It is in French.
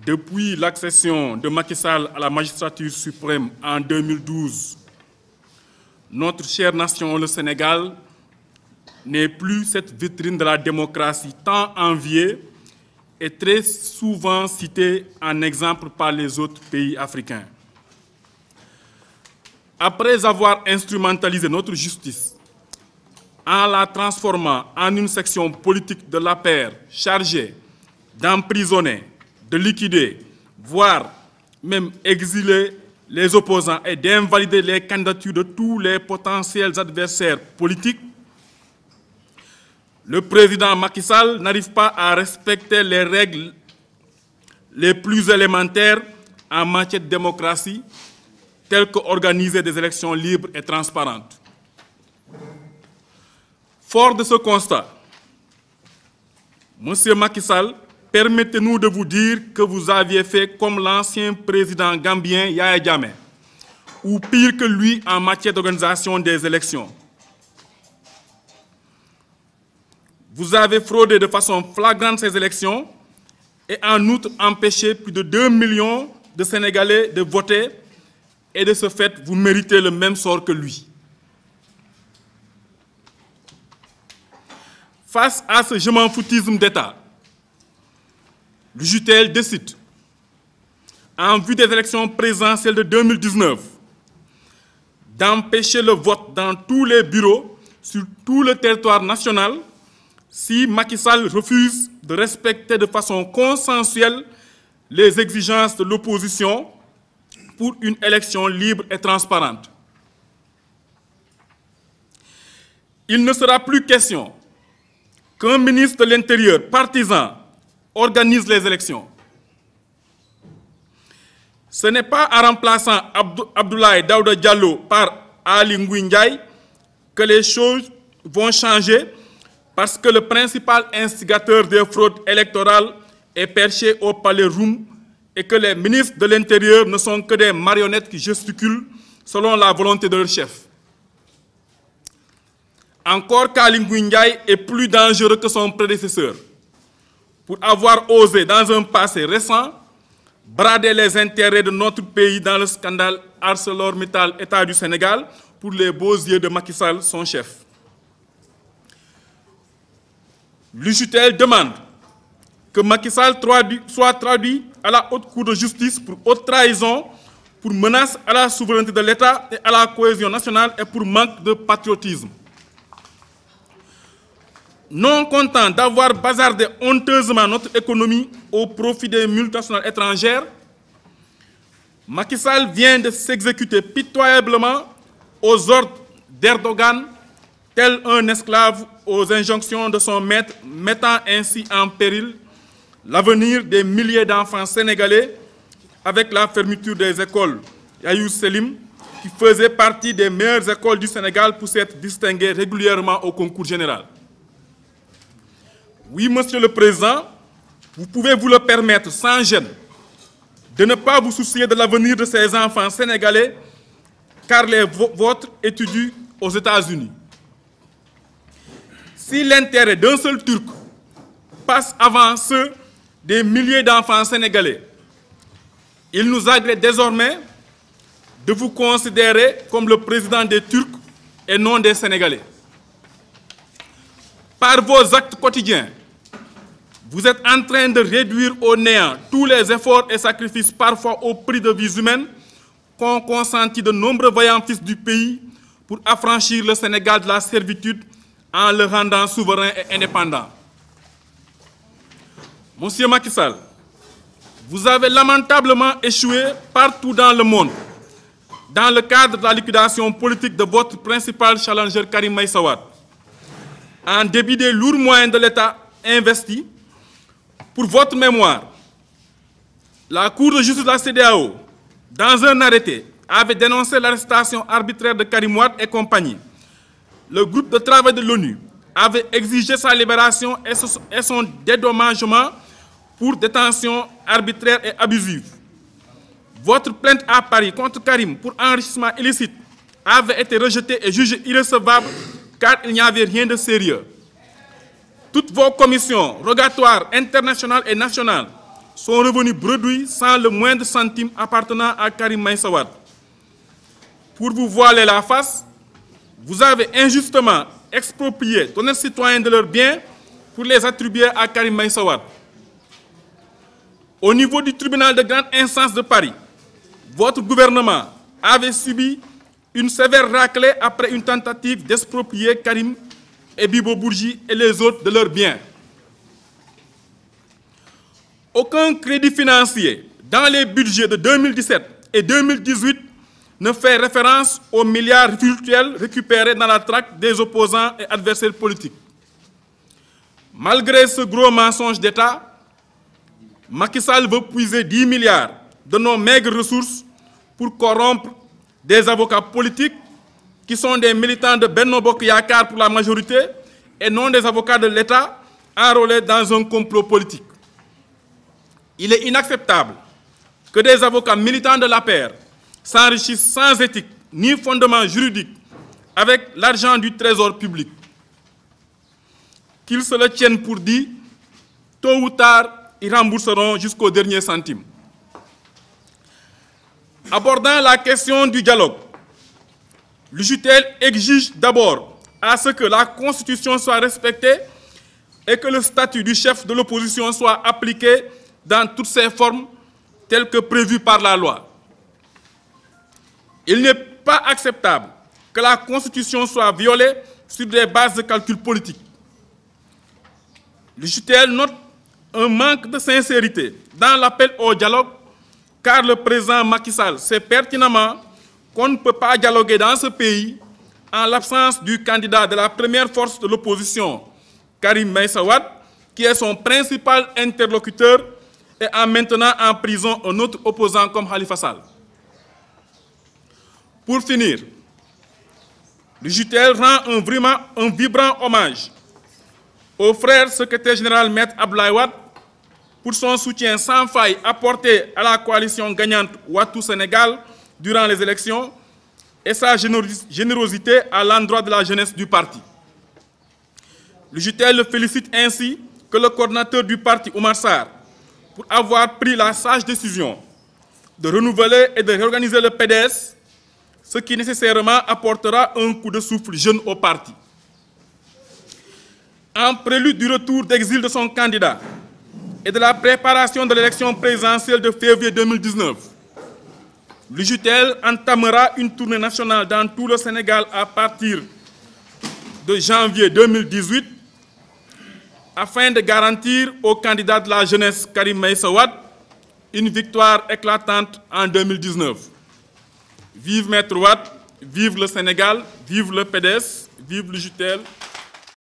Depuis l'accession de Macky Sall à la magistrature suprême en 2012, notre chère nation, le Sénégal, n'est plus cette vitrine de la démocratie tant enviée et très souvent citée en exemple par les autres pays africains. Après avoir instrumentalisé notre justice en la transformant en une section politique de l'APR chargée d'emprisonner, de liquider, voire même exiler les opposants et d'invalider les candidatures de tous les potentiels adversaires politiques, le président Macky Sall n'arrive pas à respecter les règles les plus élémentaires en matière de démocratie, telles qu'organiser des élections libres et transparentes. Fort de ce constat, Monsieur Macky Sall, permettez-nous de vous dire que vous aviez fait comme l'ancien président gambien Yahya Jammeh, ou pire que lui en matière d'organisation des élections. Vous avez fraudé de façon flagrante ces élections et en outre empêché plus de 2 millions de Sénégalais de voter et de ce fait, vous méritez le même sort que lui. Face à ce je m'en foutisme d'État, l'UJTL décide, en vue des élections présidentielles de 2019, d'empêcher le vote dans tous les bureaux sur tout le territoire national si Macky Sall refuse de respecter de façon consensuelle les exigences de l'opposition pour une élection libre et transparente. Il ne sera plus question qu'un ministre de l'Intérieur partisan organise les élections. Ce n'est pas en remplaçant Abdoulaye Daouda Diallo par Ali Ngouille Ndiaye que les choses vont changer parce que le principal instigateur des fraudes électorales est perché au palais Roum et que les ministres de l'Intérieur ne sont que des marionnettes qui gesticulent selon la volonté de leur chef. Encore qu'Aly Ngouille Ndiaye est plus dangereux que son prédécesseur pour avoir osé, dans un passé récent, brader les intérêts de notre pays dans le scandale ArcelorMittal État du Sénégal pour les beaux yeux de Macky Sall, son chef. L'UJTL demande que Macky Sall soit traduit à la haute cour de justice pour haute trahison, pour menace à la souveraineté de l'État et à la cohésion nationale et pour manque de patriotisme. Non content d'avoir bazardé honteusement notre économie au profit des multinationales étrangères, Macky Sall vient de s'exécuter pitoyablement aux ordres d'Erdogan, tel un esclave aux injonctions de son maître, mettant ainsi en péril l'avenir des milliers d'enfants sénégalais avec la fermeture des écoles Yayou Selim, qui faisait partie des meilleures écoles du Sénégal pour s'être distinguées régulièrement au concours général. Oui, Monsieur le Président, vous pouvez vous le permettre sans gêne de ne pas vous soucier de l'avenir de ces enfants sénégalais, car les vôtres étudient aux États-Unis. Si l'intérêt d'un seul Turc passe avant ceux des milliers d'enfants sénégalais, il nous agrée désormais de vous considérer comme le président des Turcs et non des Sénégalais. Par vos actes quotidiens, vous êtes en train de réduire au néant tous les efforts et sacrifices, parfois au prix de vies humaines, qu'ont consenti de nombreux vaillants fils du pays pour affranchir le Sénégal de la servitude en le rendant souverain et indépendant. Monsieur Macky Sall, vous avez lamentablement échoué partout dans le monde dans le cadre de la liquidation politique de votre principal challenger Karim Meïssa Wade, en débit des lourds moyens de l'État investis. Pour votre mémoire, la Cour de justice de la CEDEAO, dans un arrêté, avait dénoncé l'arrestation arbitraire de Karim Wade et compagnie. Le groupe de travail de l'ONU avait exigé sa libération et son dédommagement pour détention arbitraire et abusive. Votre plainte à Paris contre Karim pour enrichissement illicite avait été rejetée et jugée irrecevable car il n'y avait rien de sérieux. Toutes vos commissions rogatoires internationales et nationales sont revenus bredouilles sans le moindre centime appartenant à Karim Meïssa Wade. Pour vous voiler la face, vous avez injustement exproprié d'honnêtes citoyens de leurs biens pour les attribuer à Karim Meïssa Wade. Au niveau du tribunal de grande instance de Paris, votre gouvernement avait subi une sévère raclée après une tentative d'exproprier Karim et Bibo Bourgi et les autres de leurs biens. Aucun crédit financier dans les budgets de 2017 et 2018 ne fait référence aux milliards virtuels récupérés dans la traque des opposants et adversaires politiques. Malgré ce gros mensonge d'État, Macky Sall veut puiser 10 milliards de nos maigres ressources pour corrompre des avocats politiques qui sont des militants de Benno Bokk Yakaar pour la majorité et non des avocats de l'État enrôlés dans un complot politique. Il est inacceptable que des avocats militants de l'APR s'enrichissent sans éthique ni fondement juridique avec l'argent du trésor public. Qu'ils se le tiennent pour dit, tôt ou tard, ils rembourseront jusqu'au dernier centime. Abordant la question du dialogue, l'UJTL exige d'abord à ce que la Constitution soit respectée et que le statut du chef de l'opposition soit appliqué dans toutes ses formes telles que prévues par la loi. Il n'est pas acceptable que la Constitution soit violée sur des bases de calcul politique. L'UJTL note un manque de sincérité dans l'appel au dialogue, car le président Macky Sall sait pertinemment qu'on ne peut pas dialoguer dans ce pays en l'absence du candidat de la première force de l'opposition, Karim Meïssa Wade, qui est son principal interlocuteur, et en maintenant en prison un autre opposant comme Khalifa Sall. Pour finir, l'UJTL rend un vibrant hommage au frère secrétaire général Maître Abdoulaye Wade pour son soutien sans faille apporté à la coalition gagnante Wattu Sénégal durant les élections et sa générosité à l'endroit de la jeunesse du parti. L'UJTL félicite ainsi que le coordinateur du parti, Oumar Sarr, pour avoir pris la sage décision de renouveler et de réorganiser le PDS, ce qui nécessairement apportera un coup de souffle jeune au parti. En prélude du retour d'exil de son candidat et de la préparation de l'élection présidentielle de février 2019, l'UJTL entamera une tournée nationale dans tout le Sénégal à partir de janvier 2018 afin de garantir au candidat de la jeunesse Karim Meïssa Wade une victoire éclatante en 2019. Vive Maître Wade, vive le Sénégal, vive le PDS, vive l'UJTL.